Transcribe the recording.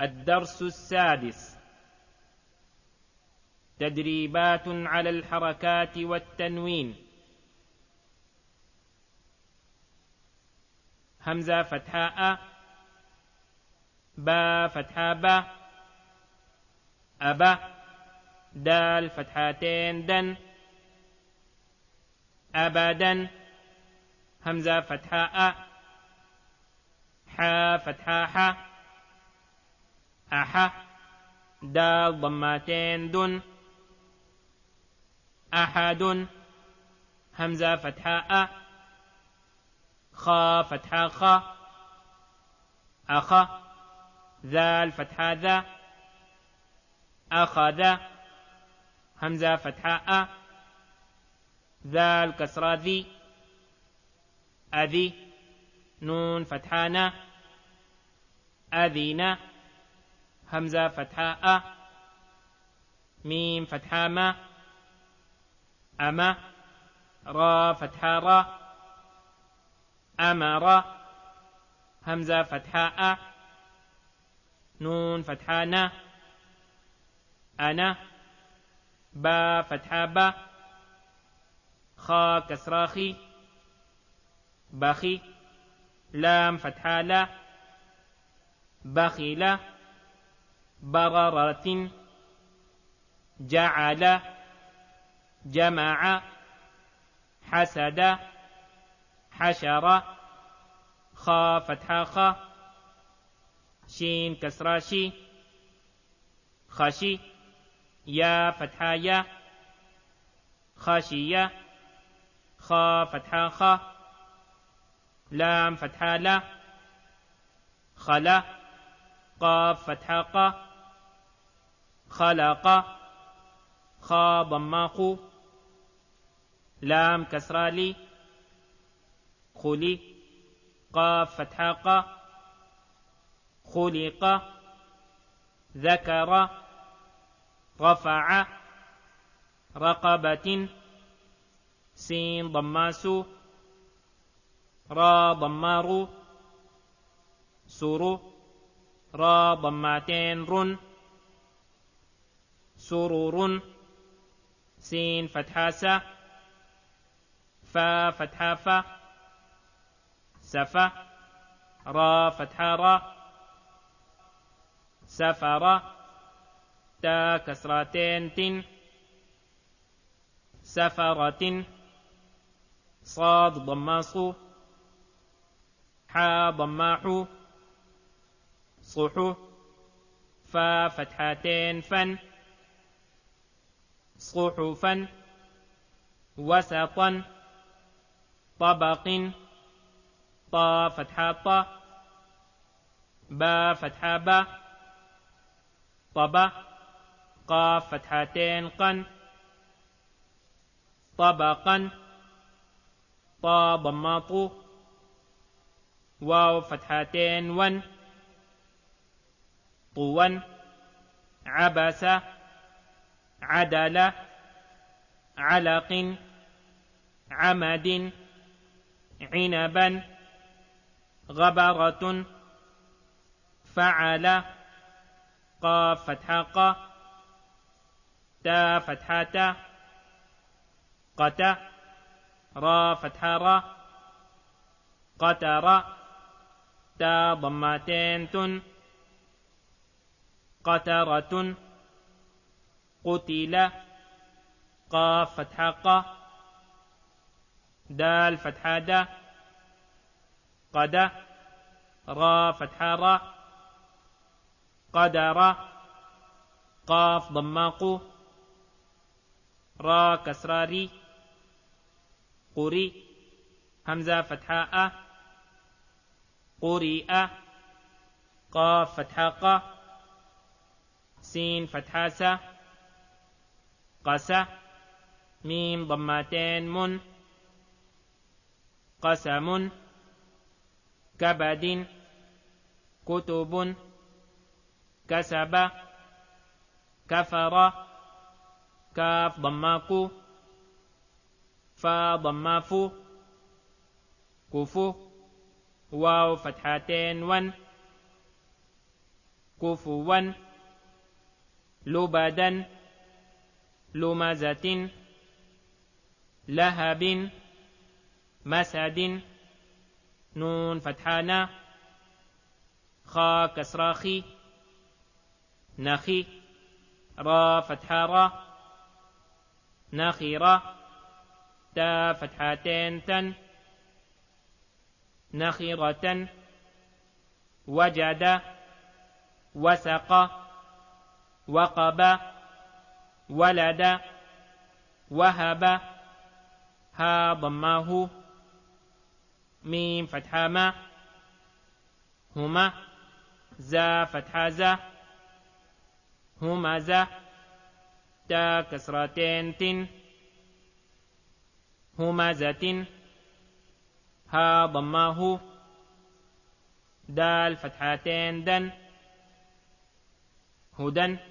الدرس السادس: تدريبات على الحركات والتنوين. همزة فتحاء، با فتحا با، أبا، دال فتحتين دن، أبدا، همزة فتحاء، حا فتحا حا، أحا، دال ضمتين دن، أحد، همزة فتحاء، خا فتحا خا، أخا، ذال فتحا ذا، أخذ، همزة فتحاء، ذال كسرى ذي، أذي، نون فتحانا، أذينا، همزة فتحاء، ميم فتحاما، أما، را فتحا را، أمر، همزة فتحاء، نون فتحانا، أنا، با فتحا با، خا كسراخي، بخي، لام فتحا لا، بخيل، بررة، جعل، جمع، حسد، حشر، خا فتحا خا، شين كسراشي، خشي، يا فتحا يا، خشية، خا فتحا خا، لام فتحا لا، خلا، قاف فتحا قا، خلق، خا ضماخو، لام كسرالي، خلي، قاف فتحا قا، خلق، ذكر، رفع، رقبة، سين ضماسو، را ضمارو، سرو، را ضماتين رن، سرور، سين فتحاسة، فا فتحافة، سفا، را فتحارا، سفر، تا كسرتين تن، سفرة، صاد ضماصو، حا ضماحو، صحو، فا فتحتين فن، صحفا، وسطا، طبق، طا فتحا طا، با فتحا با، طبا، قاف فتحتين قن، طبقا، طا ضماطو، واو فتحتين ون، طوا، عبس، عدل، علق، عمد، عنبا، غبرة، فعل، قاف فتحا قا، تا فتحاتا، قتا، را فتحا را، قتر، تا ضمتين تن، قترة، قتل، قاف فتحا قا، دال فتحا دا، قدا، را فتحا را، قدر، قاف ضماقو، را كسراري، قري، همزة فتحاء، قرئ، قاف فتحا قا، سين فتحاسة، قسى، ميم ضمتين من، قسم، كبد، كتب، كسب، كفر، كاف ضماكو، فا ضمافو، كفو، واو فتحتين ون، كفوا لبدا لمزة لهب مسد نون فتحانا خا كسراخي نخي را فتحارا نخيرا تا فتحتين تن نخيرة وجد وسق وقب ولد وهب ها ضماه ميم فتحة ما هما زا فتحة زا همزة تا كسرتين تن همزة ها ضماه دال فتحتين دن هدى